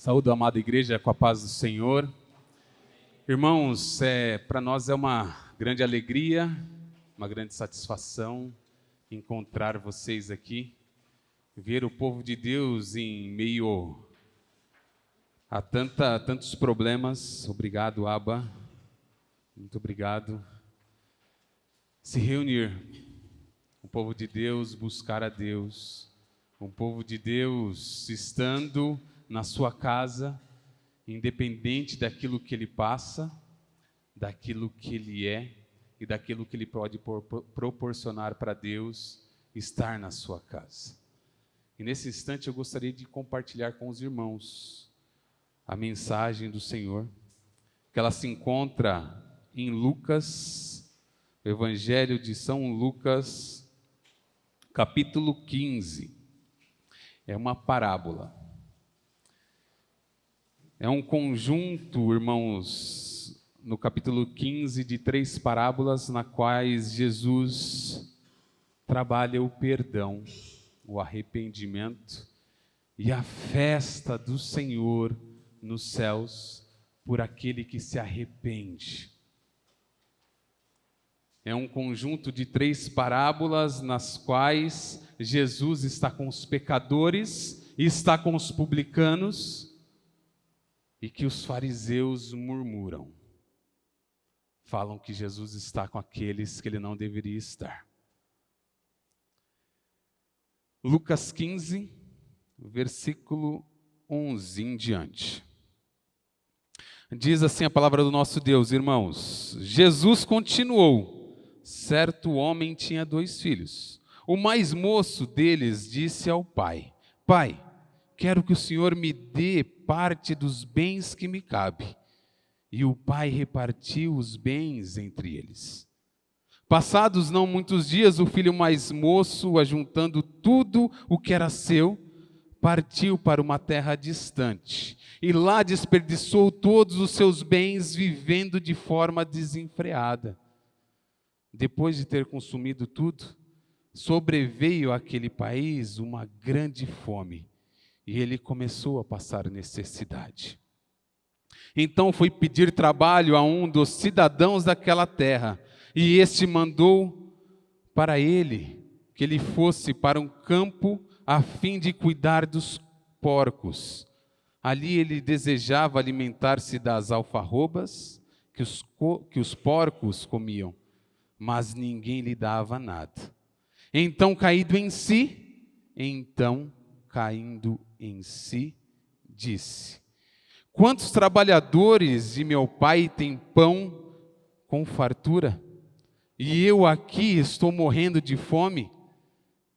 Saúde, amada igreja, com a paz do Senhor. Irmãos, para nós é uma grande alegria, uma grande satisfação encontrar vocês aqui, ver o povo de Deus em meio a tantos problemas. Obrigado, Abba, muito obrigado. Se reunir, o povo de Deus, buscar a Deus, o povo de Deus estando na sua casa, independente daquilo que ele passa, daquilo que ele é e daquilo que ele pode proporcionar para Deus, estar na sua casa. E nesse instante eu gostaria de compartilhar com os irmãos a mensagem do Senhor, que ela se encontra em Lucas, Evangelho de São Lucas, capítulo 15. É uma parábola. É um conjunto, irmãos, no capítulo 15, de 3 parábolas, na quais Jesus trabalha o perdão, o arrependimento e a festa do Senhor nos céus por aquele que se arrepende. É um conjunto de 3 parábolas nas quais Jesus está com os pecadores e está com os publicanos, e que os fariseus murmuram. Falam que Jesus está com aqueles que ele não deveria estar. Lucas 15, versículo 11 em diante. Diz assim a palavra do nosso Deus, irmãos. Jesus continuou. Certo homem tinha 2 filhos. O mais moço deles disse ao pai: Pai, quero que o Senhor me dê parte dos bens que me cabe. E o pai repartiu os bens entre eles. Passados não muitos dias, o filho mais moço, ajuntando tudo o que era seu, partiu para uma terra distante. E lá desperdiçou todos os seus bens, vivendo de forma desenfreada. Depois de ter consumido tudo, sobreveio àquele país uma grande fome. E ele começou a passar necessidade. Então foi pedir trabalho a um dos cidadãos daquela terra, e este mandou para ele que ele fosse para um campo a fim de cuidar dos porcos. Ali ele desejava alimentar-se das alfarrobas que os porcos comiam, mas ninguém lhe dava nada. Então caindo em si, disse: Quantos trabalhadores de meu pai têm pão com fartura? E eu aqui estou morrendo de fome?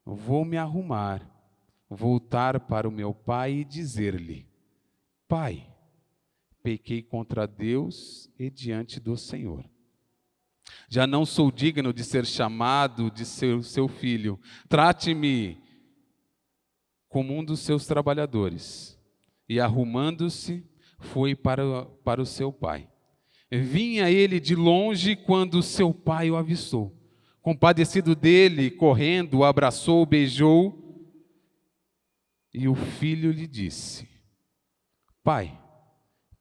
Vou me arrumar, voltar para o meu pai e dizer-lhe: Pai, pequei contra Deus e diante do Senhor. Já não sou digno de ser chamado de seu filho. Trate-me como um dos seus trabalhadores. E arrumando-se, foi para o seu pai. Vinha ele de longe quando seu pai o avistou. Compadecido dele, correndo, o abraçou, beijou. E o filho lhe disse: Pai,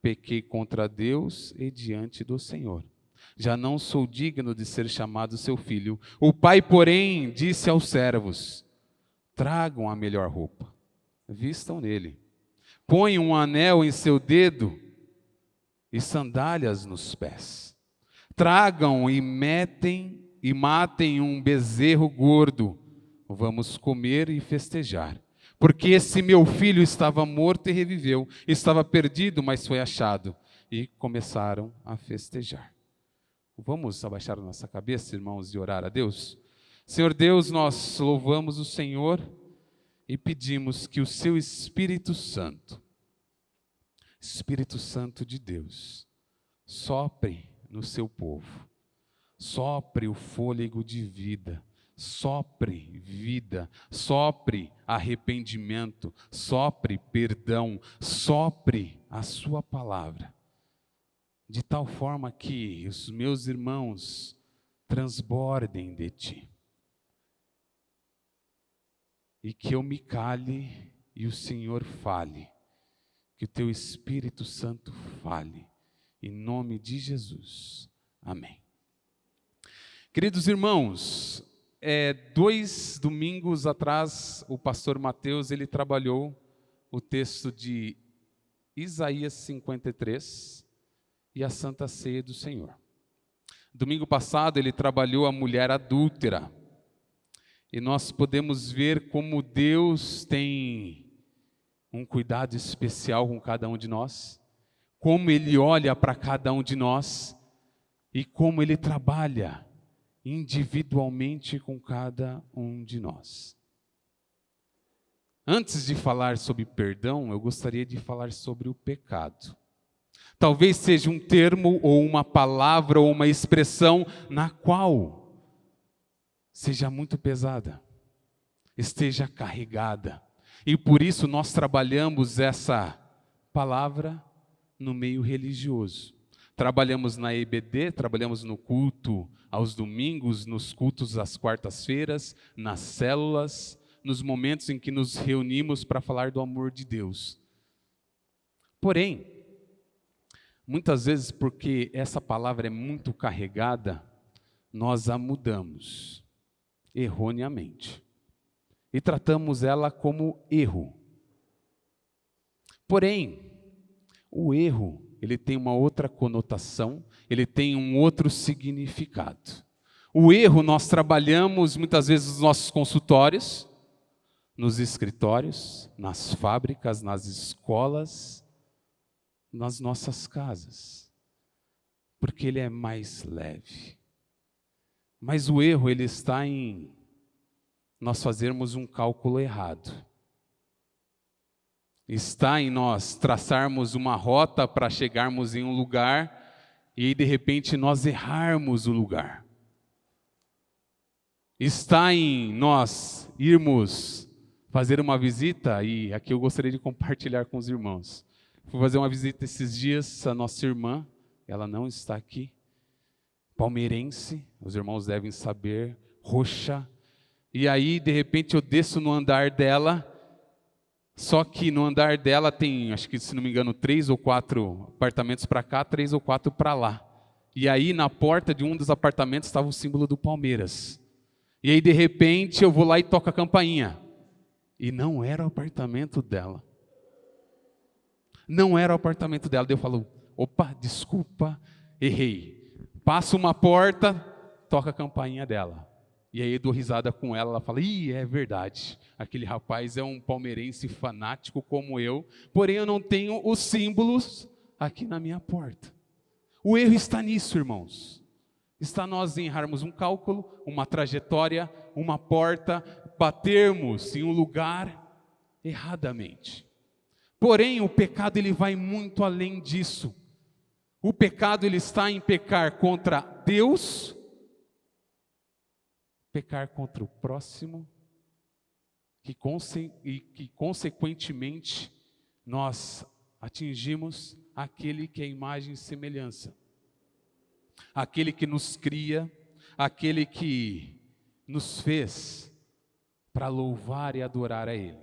pequei contra Deus e diante do Senhor. Já não sou digno de ser chamado seu filho. O pai, porém, disse aos servos: Tragam a melhor roupa, vistam nele, ponham um anel em seu dedo e sandálias nos pés. Tragam e matem um bezerro gordo. Vamos comer e festejar. Porque esse meu filho estava morto e reviveu, estava perdido, mas foi achado. E começaram a festejar. Vamos abaixar a nossa cabeça, irmãos, e orar a Deus? Senhor Deus, nós louvamos o Senhor e pedimos que o seu Espírito Santo de Deus, sopre no seu povo, sopre o fôlego de vida, sopre vida, sopre arrependimento, sopre perdão, sopre a sua palavra, de tal forma que os meus irmãos transbordem de ti. E que eu me cale e o Senhor fale. que o teu Espírito Santo fale, em nome de Jesus. Amém. Queridos irmãos, 2 domingos atrás, o pastor Mateus, ele trabalhou o texto de Isaías 53 e a Santa Ceia do Senhor. Domingo passado, ele trabalhou a mulher adúltera, e nós podemos ver como Deus tem um cuidado especial com cada um de nós, como Ele olha para cada um de nós, e como Ele trabalha individualmente com cada um de nós. Antes de falar sobre perdão, eu gostaria de falar sobre o pecado. Talvez seja um termo, ou uma palavra, ou uma expressão na qual seja muito pesada, esteja carregada. E por isso nós trabalhamos essa palavra no meio religioso. Trabalhamos na EBD, trabalhamos no culto aos domingos, nos cultos às quartas-feiras, nas células, nos momentos em que nos reunimos para falar do amor de Deus. Porém, muitas vezes, porque essa palavra é muito carregada, nós a mudamos erroneamente e tratamos ela como erro. Porém, o erro, ele tem uma outra conotação, ele tem um outro significado. O erro nós trabalhamos muitas vezes nos nossos consultórios, nos escritórios, nas fábricas, nas escolas, nas nossas casas, porque ele é mais leve. Mas o erro, ele está em nós fazermos um cálculo errado. Está em nós traçarmos uma rota para chegarmos em um lugar e aí, de repente, nós errarmos o lugar. Está em nós irmos fazer uma visita, e aqui eu gostaria de compartilhar com os irmãos. Fui fazer uma visita esses dias, a nossa irmã, ela não está aqui, palmeirense, os irmãos devem saber, roxa. E aí, de repente, eu desço no andar dela, só que no andar dela tem, acho que se não me engano, 3 ou 4 apartamentos para cá, 3 ou 4 para lá. E aí, na porta de um dos apartamentos estava o símbolo do Palmeiras. E aí, de repente, eu vou lá e toco a campainha. E não era o apartamento dela. Não era o apartamento dela. Daí eu falo, opa, desculpa, errei. Passo uma porta, toca a campainha dela. E aí eu dou risada com ela, ela fala, é verdade, aquele rapaz é um palmeirense fanático como eu, porém eu não tenho os símbolos aqui na minha porta. O erro está nisso, irmãos. Está nós em errarmos um cálculo, uma trajetória, uma porta, batermos em um lugar erradamente. Porém, o pecado ele vai muito além disso. O pecado ele está em pecar contra Deus, pecar contra o próximo, que consequentemente nós atingimos aquele que é imagem e semelhança, aquele que nos cria, aquele que nos fez para louvar e adorar a Ele.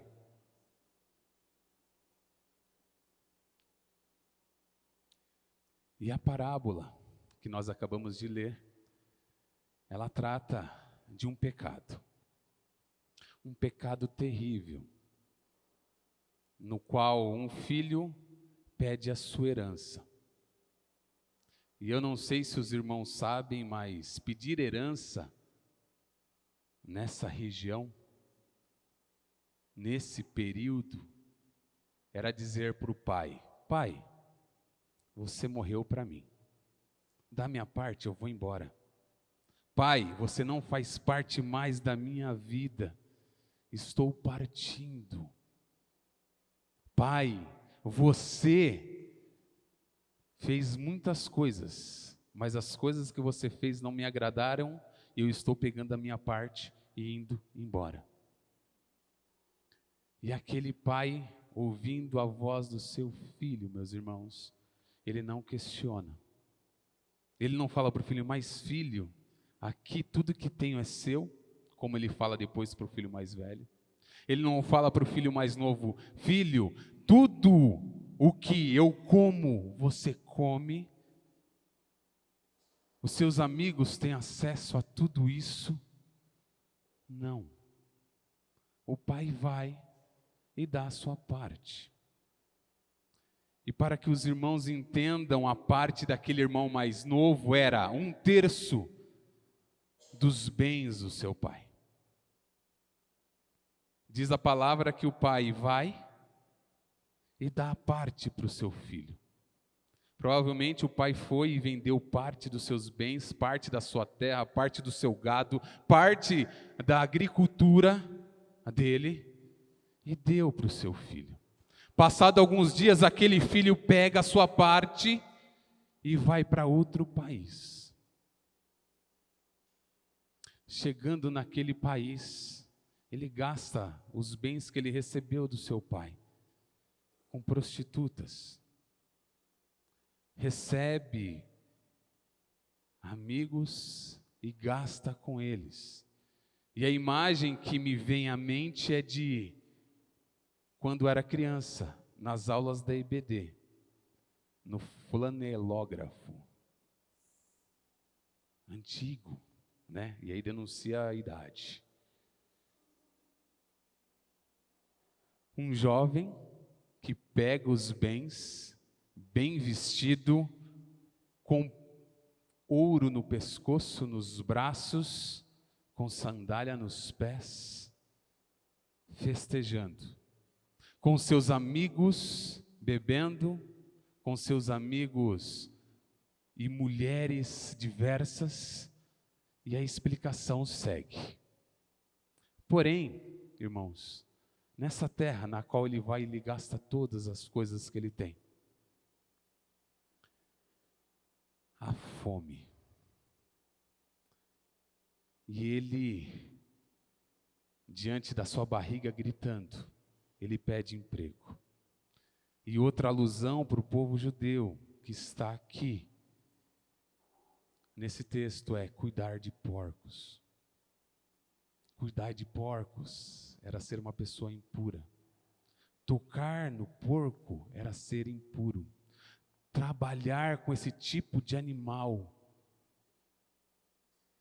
E a parábola que nós acabamos de ler, ela trata de um pecado terrível, no qual um filho pede a sua herança. E eu não sei se os irmãos sabem, mas pedir herança nessa região, nesse período, era dizer para o pai, pai, você morreu para mim, da minha parte eu vou embora. Pai, você não faz parte mais da minha vida, estou partindo. Pai, você fez muitas coisas, mas as coisas que você fez não me agradaram, e eu estou pegando a minha parte e indo embora. E aquele pai, ouvindo a voz do seu filho, meus irmãos, ele não questiona. Ele não fala para o filho, mas filho, aqui tudo que tenho é seu, como ele fala depois para o filho mais velho. Ele não fala para o filho mais novo, filho, tudo o que eu como, você come. Os seus amigos têm acesso a tudo isso? Não. O pai vai e dá a sua parte. E para que os irmãos entendam, a parte daquele irmão mais novo era 1/3 dos bens do seu pai. Diz a palavra que o pai vai e dá a parte para o seu filho. Provavelmente o pai foi e vendeu parte dos seus bens, parte da sua terra, parte do seu gado, parte da agricultura dele e deu para o seu filho. Passado alguns dias, aquele filho pega a sua parte e vai para outro país. Chegando naquele país, ele gasta os bens que ele recebeu do seu pai com prostitutas. Recebe amigos e gasta com eles. E a imagem que me vem à mente é de quando era criança, nas aulas da EBD, no flanelógrafo. Antigo, né? E aí denuncia a idade. Um jovem que pega os bens, bem vestido, com ouro no pescoço, nos braços, com sandália nos pés, festejando, com seus amigos bebendo, com seus amigos e mulheres diversas, e a explicação segue. Porém, irmãos, nessa terra na qual ele vai, ele gasta todas as coisas que ele tem. A fome. E ele, diante da sua barriga gritando, ele pede emprego. E outra alusão para o povo judeu que está aqui, nesse texto, é cuidar de porcos. Cuidar de porcos era ser uma pessoa impura. Tocar no porco era ser impuro. Trabalhar com esse tipo de animal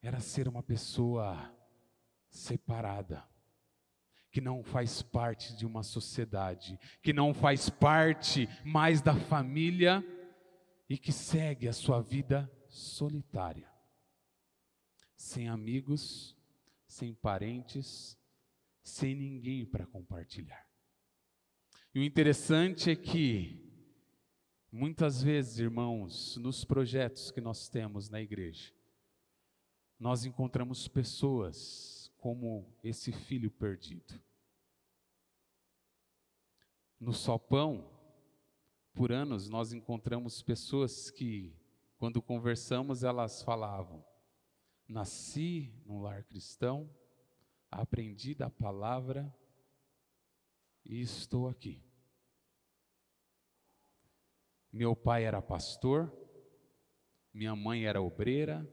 era ser uma pessoa separada, que não faz parte de uma sociedade, que não faz parte mais da família e que segue a sua vida solitária, sem amigos, sem parentes, sem ninguém para compartilhar. E o interessante é que muitas vezes, irmãos, nos projetos que nós temos na igreja, nós encontramos pessoas como esse filho perdido. No Sopão, por anos, nós encontramos pessoas que, quando conversamos, elas falavam: nasci num lar cristão, aprendi da palavra e estou aqui. Meu pai era pastor, minha mãe era obreira.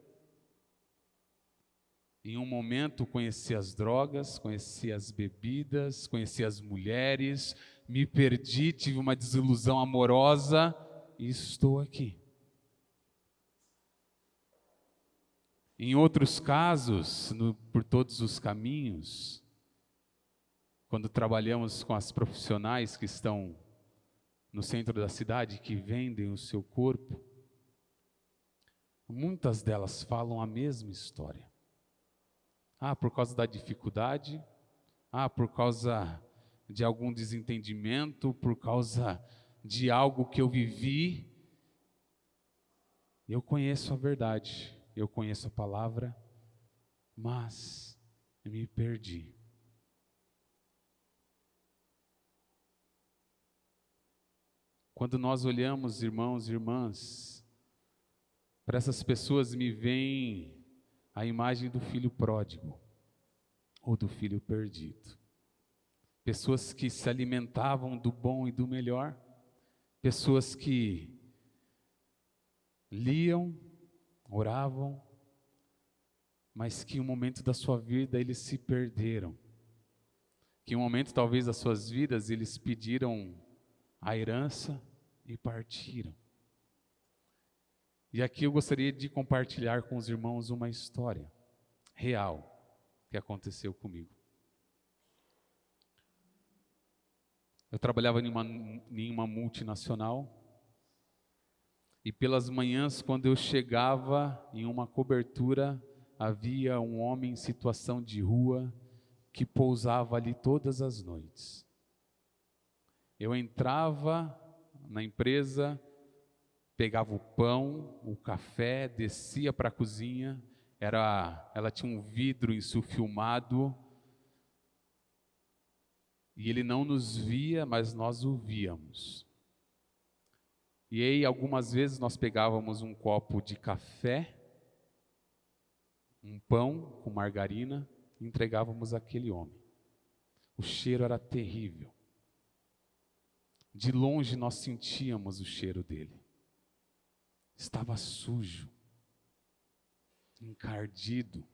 Em um momento conheci as drogas, conheci as bebidas, conheci as mulheres, me perdi, tive uma desilusão amorosa e estou aqui. Em outros casos, por todos os caminhos, quando trabalhamos com as profissionais que estão no centro da cidade, que vendem o seu corpo, muitas delas falam a mesma história. Por causa da dificuldade, por causa de algum desentendimento, por causa de algo que eu vivi. Eu conheço a verdade, eu conheço a palavra, mas me perdi. Quando nós olhamos, irmãos e irmãs, para essas pessoas me vem a imagem do filho pródigo ou do filho perdido. Pessoas que se alimentavam do bom e do melhor, pessoas que liam, oravam, mas que em um momento da sua vida eles se perderam. Que em um momento talvez das suas vidas eles pediram a herança, e partiram. E aqui eu gostaria de compartilhar com os irmãos uma história real que aconteceu comigo. Eu trabalhava em uma multinacional e pelas manhãs, quando eu chegava em uma cobertura, havia um homem em situação de rua que pousava ali todas as noites. Eu entrava na empresa, pegava o pão, o café, descia para a cozinha, ela tinha um vidro insulfilmado, e ele não nos via, mas nós o víamos. E aí, algumas vezes, nós pegávamos um copo de café, um pão com margarina, e entregávamos àquele homem. O cheiro era terrível. De longe, nós sentíamos o cheiro dele. Estava sujo, encardido.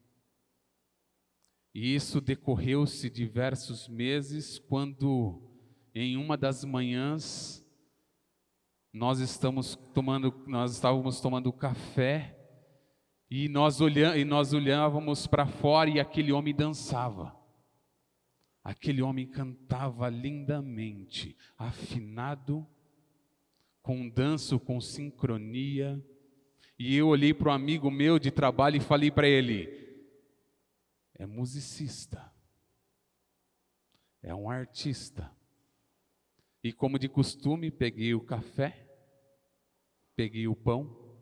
E isso decorreu-se diversos meses, quando em uma das manhãs nós estávamos tomando café e nós olhávamos para fora e aquele homem dançava. Aquele homem cantava lindamente, afinado, com danço, com sincronia. E eu olhei para um amigo meu de trabalho e falei para ele: é musicista, é um artista. E como de costume, peguei o café, peguei o pão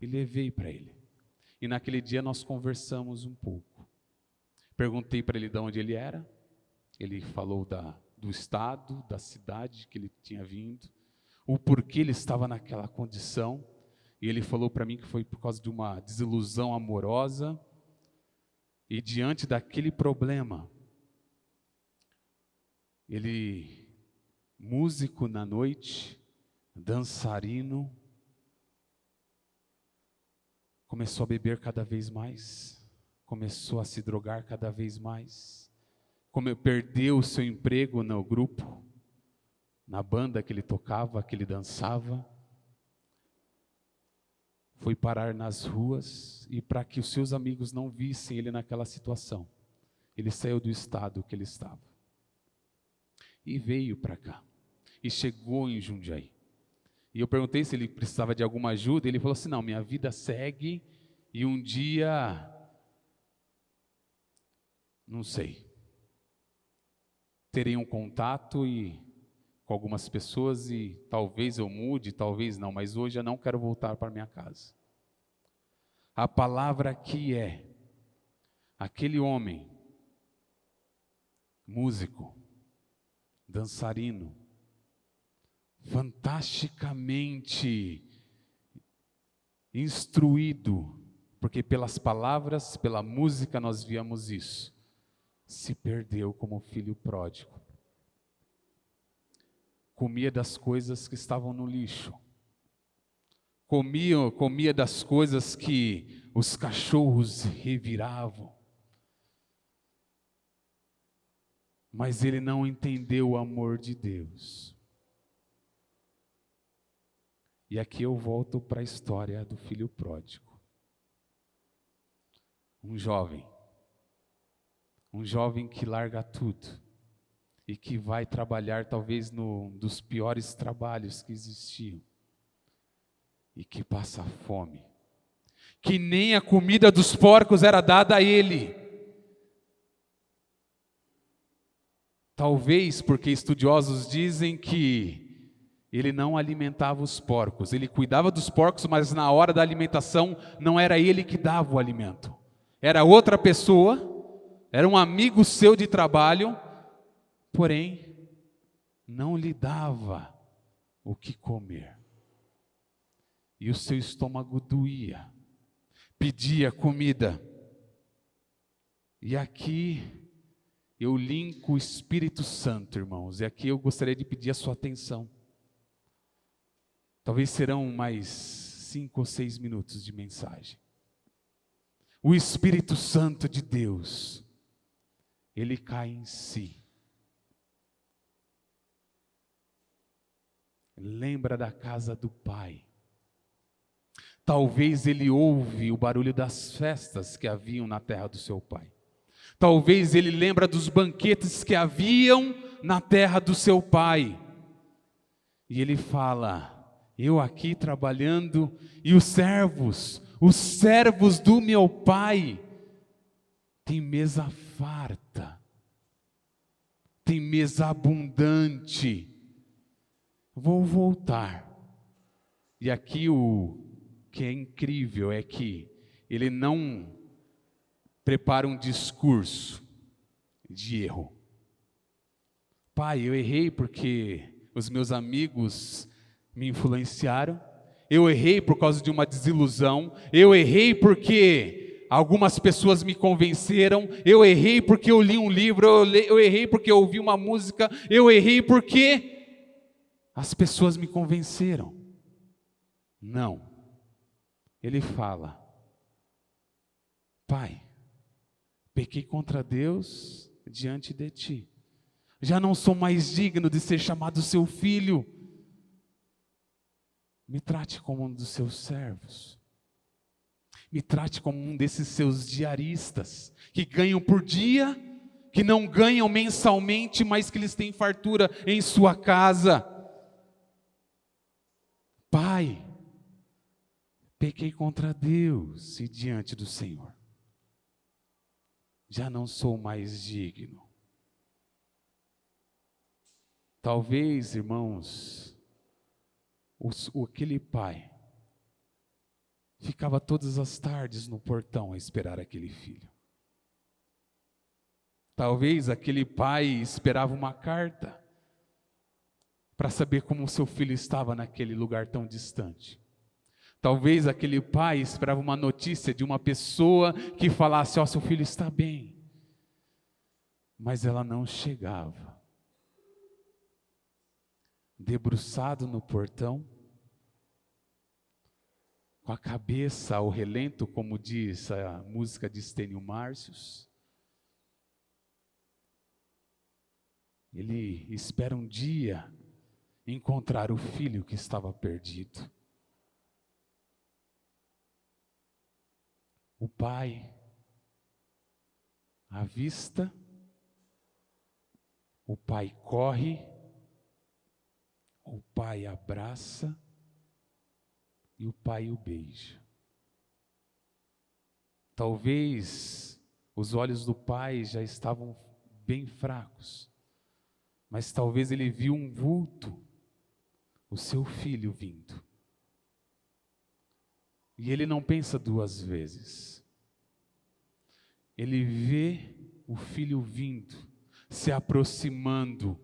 e levei para ele. E naquele dia nós conversamos um pouco. Perguntei para ele de onde ele era. Ele falou do estado, da cidade que ele tinha vindo, o porquê ele estava naquela condição. E ele falou para mim que foi por causa de uma desilusão amorosa. E diante daquele problema, ele, músico na noite, dançarino, começou a beber cada vez mais, começou a se drogar cada vez mais, perdeu o seu emprego no grupo, na banda que ele tocava, que ele dançava, foi parar nas ruas, e para que os seus amigos não vissem ele naquela situação, ele saiu do estado que ele estava e veio para cá e chegou em Jundiaí. E eu perguntei se ele precisava de alguma ajuda, e ele falou assim: não, minha vida segue, e um dia, não sei, terei um contato com algumas pessoas, e talvez eu mude, talvez não, mas hoje eu não quero voltar para minha casa. A palavra aqui é: aquele homem, músico, dançarino, fantasticamente instruído, porque pelas palavras, pela música nós víamos isso, se perdeu como filho pródigo. Comia das coisas que estavam no lixo, comia das coisas que os cachorros reviravam, mas ele não entendeu o amor de Deus. E aqui eu volto para a história do filho pródigo. Um jovem que larga tudo e que vai trabalhar talvez dos piores trabalhos que existiam, e que passa fome, que nem a comida dos porcos era dada a ele. Talvez porque estudiosos dizem que ele não alimentava os porcos, ele cuidava dos porcos, mas na hora da alimentação não era ele que dava o alimento, era outra pessoa, era um amigo seu de trabalho, porém não lhe dava o que comer. E o seu estômago doía, pedia comida. E aqui eu linko o Espírito Santo, irmãos, e aqui eu gostaria de pedir a sua atenção. Talvez serão mais 5 ou 6 minutos de mensagem. O Espírito Santo de Deus, ele cai em si. lembra da casa do pai. Talvez ele ouve o barulho das festas que haviam na terra do seu pai. Talvez ele lembra dos banquetes que haviam na terra do seu pai. E ele fala: eu aqui trabalhando e os servos do meu pai, tem mesa farta, tem mesa abundante. Vou voltar. E aqui o que é incrível é que ele não prepara um discurso de erro. Pai, eu errei porque os meus amigos me influenciaram. Eu errei por causa de uma desilusão. Eu errei porque algumas pessoas me convenceram. Eu errei porque eu li um livro. Eu errei porque eu ouvi uma música. Eu errei porque as pessoas me convenceram. Não. Ele fala: Pai, pequei contra Deus diante de ti. Já não sou mais digno de ser chamado seu filho. Me trate como um dos seus servos. Me trate como um desses seus diaristas, que ganham por dia, que não ganham mensalmente, mas que eles têm fartura em sua casa. Pai, pequei contra Deus e diante do Senhor. Já não sou mais digno. Talvez, irmãos, aquele pai ficava todas as tardes no portão a esperar aquele filho. Talvez aquele pai esperava uma carta para saber como o seu filho estava naquele lugar tão distante. Talvez aquele pai esperava uma notícia de uma pessoa que falasse: ó, seu filho está bem. Mas ela não chegava. Debruçado no portão, com a cabeça ao relento, como diz a música de Estênio Márcios, ele espera um dia encontrar o filho que estava perdido. O pai avista, o pai corre, o pai abraça e o pai o beija. Talvez os olhos do pai já estavam bem fracos, mas talvez ele viu um vulto, o seu filho vindo. E ele não pensa duas vezes. Ele vê o filho vindo, se aproximando,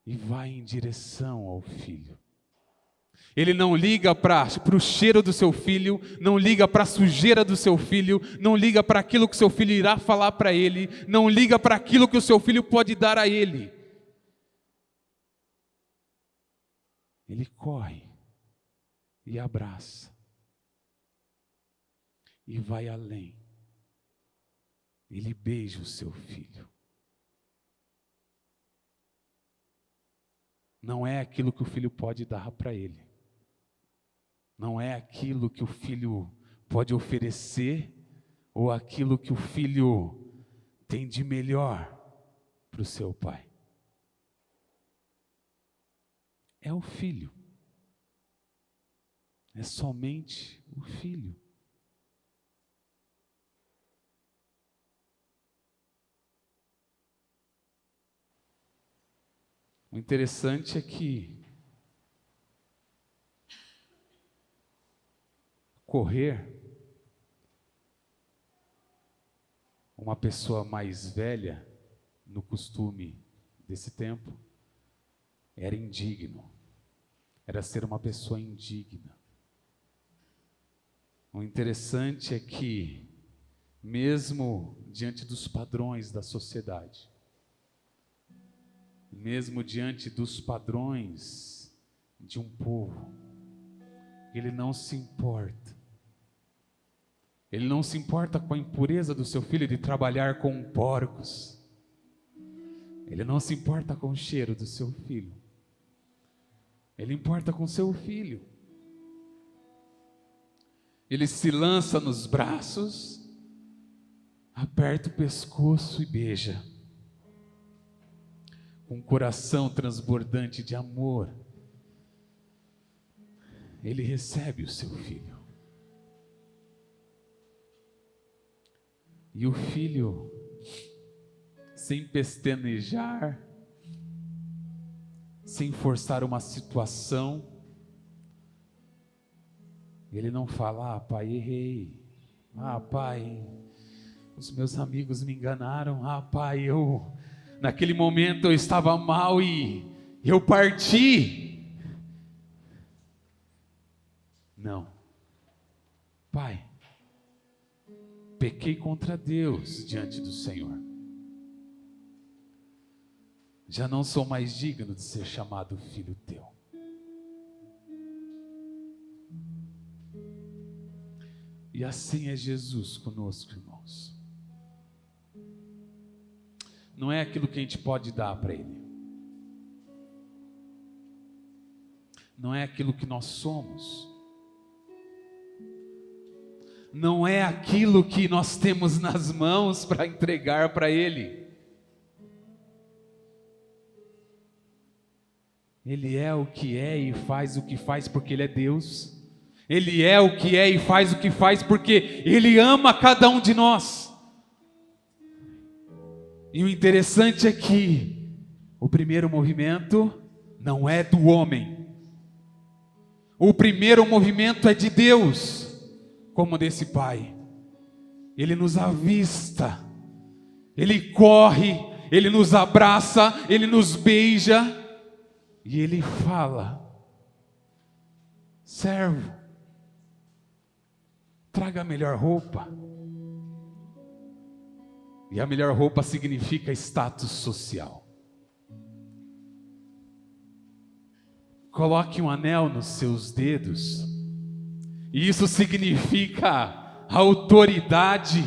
e vai em direção ao filho. Ele não liga para o cheiro do seu filho, não liga para a sujeira do seu filho, não liga para aquilo que o seu filho irá falar para ele, não liga para aquilo que o seu filho pode dar a ele. Ele corre e abraça. E vai além. Ele beija o seu filho. Não é aquilo que o filho pode dar para ele. Não é aquilo que o filho pode oferecer, ou aquilo que o filho tem de melhor para o seu pai. É o filho. É somente o filho. O interessante é que correr, uma pessoa mais velha, no costume desse tempo, era indigno, era ser uma pessoa indigna. O interessante é que, mesmo diante dos padrões da sociedade, mesmo diante dos padrões de um povo, ele não se importa. Ele não se importa com a impureza do seu filho de trabalhar com porcos. Ele não se importa com o cheiro do seu filho. Ele importa com seu filho. Ele se lança nos braços, aperta o pescoço e beija, com um coração transbordante de amor. Ele recebe o seu filho. E o filho, sem pestanejar, sem forçar uma situação, ele não fala: pai, errei. Pai, os meus amigos me enganaram. Pai, naquele momento eu estava mal e eu parti. Não. Pai, pequei contra Deus diante do Senhor. Já não sou mais digno de ser chamado filho teu. E assim é Jesus conosco, irmãos. Não é aquilo que a gente pode dar para Ele. Não é aquilo que nós somos. Não é aquilo que nós temos nas mãos para entregar para Ele. Ele é o que é e faz o que faz porque Ele é Deus. Ele é o que é e faz o que faz porque Ele ama cada um de nós. E o interessante é que o primeiro movimento não é do homem. O primeiro movimento é de Deus, como desse pai. Ele nos avista, Ele corre, Ele nos abraça, Ele nos beija e Ele fala: servo, traga a melhor roupa. E a melhor roupa significa status social. Coloque um anel nos seus dedos. E isso significa autoridade.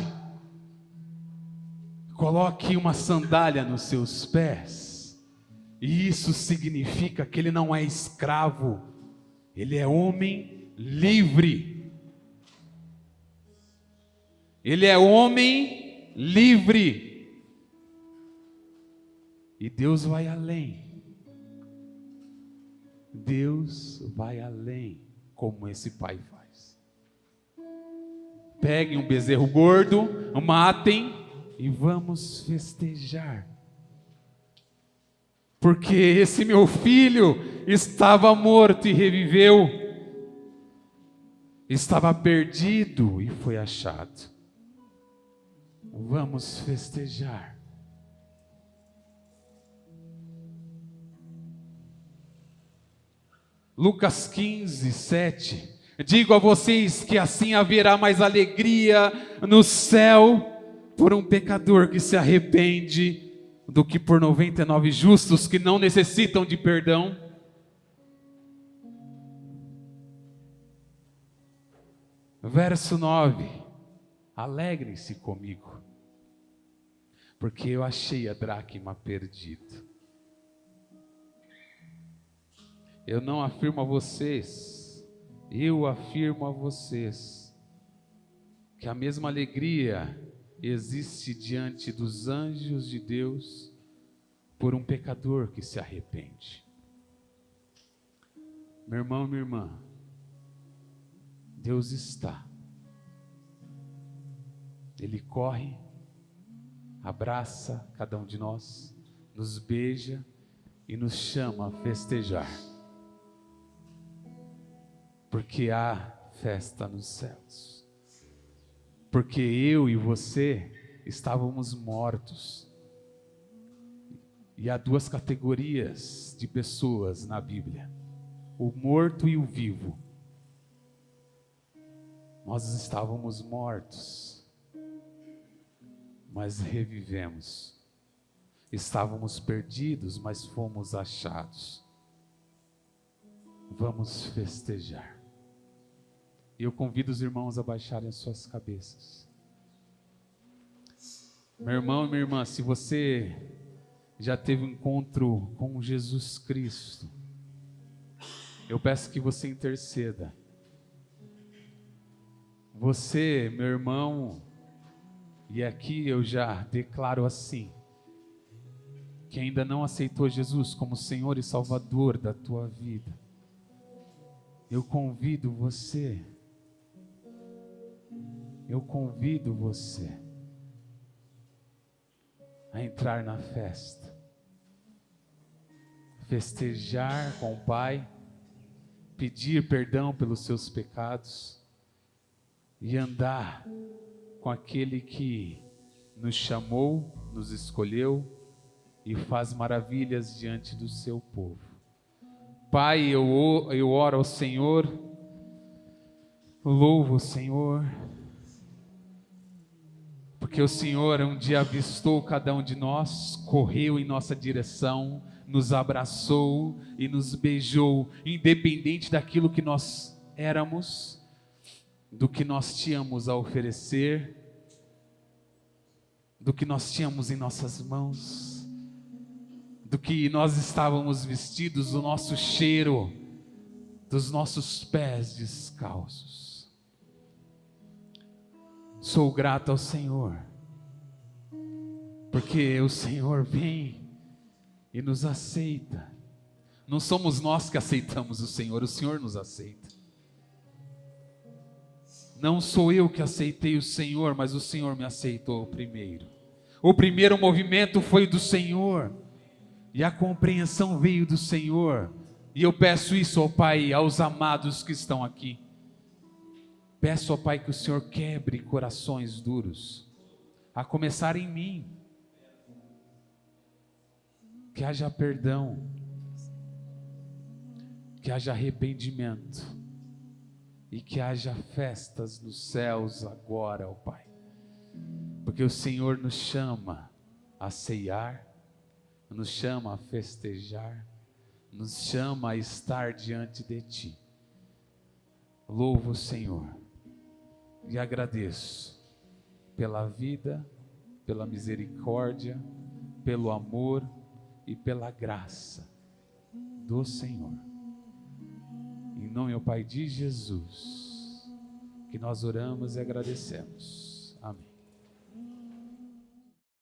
Coloque uma sandália nos seus pés. E isso significa que ele não é escravo. Ele é homem livre. Ele é homem livre. E Deus vai além. Deus vai além, como esse pai faz. Peguem um bezerro gordo, matem e vamos festejar. Porque esse meu filho estava morto e reviveu. Estava perdido e foi achado. Vamos festejar. Lucas 15, 7. Digo a vocês que assim haverá mais alegria no céu por um pecador que se arrepende do que por 99 justos que não necessitam de perdão. Verso 9. Alegrem-se comigo, porque eu achei a dracma perdida. Eu não afirmo a vocês, eu afirmo a vocês, que a mesma alegria existe diante dos anjos de Deus por um pecador que se arrepende. Meu irmão, minha irmã, Deus está. Ele corre, abraça cada um de nós, nos beija e nos chama a festejar. Porque há festa nos céus. Porque eu e você estávamos mortos. E há duas categorias de pessoas na Bíblia: o morto e o vivo. Nós estávamos mortos, mas revivemos. Estávamos perdidos, mas fomos achados. Vamos festejar. E eu convido os irmãos a baixarem as suas cabeças. Meu irmão e minha irmã, se você já teve um encontro com Jesus Cristo, eu peço que você interceda. Você, meu irmão, e aqui eu já declaro assim, que ainda não aceitou Jesus como Senhor e Salvador da tua vida, eu convido você a entrar na festa, festejar com o Pai, pedir perdão pelos seus pecados e andar com aquele que nos chamou, nos escolheu e faz maravilhas diante do seu povo. Pai, eu oro ao Senhor, louvo o Senhor, porque o Senhor um dia avistou cada um de nós, correu em nossa direção, nos abraçou e nos beijou, independente daquilo que nós éramos, do que nós tínhamos a oferecer, do que nós tínhamos em nossas mãos, do que nós estávamos vestidos, do nosso cheiro, dos nossos pés descalços. Sou grato ao Senhor, porque o Senhor vem e nos aceita. Não somos nós que aceitamos o Senhor nos aceita. Não sou eu que aceitei o Senhor, mas o Senhor me aceitou primeiro. O primeiro movimento foi do Senhor, e a compreensão veio do Senhor. E eu peço isso ao Pai, aos amados que estão aqui. Peço ao Pai que o Senhor quebre corações duros, a começar em mim. Que haja perdão, que haja arrependimento e que haja festas nos céus agora, ó Pai. Porque o Senhor nos chama a ceiar, nos chama a festejar, nos chama a estar diante de Ti. Louvo o Senhor e agradeço pela vida, pela misericórdia, pelo amor e pela graça do Senhor. Em nome, ó Pai, de Jesus, que nós oramos e agradecemos.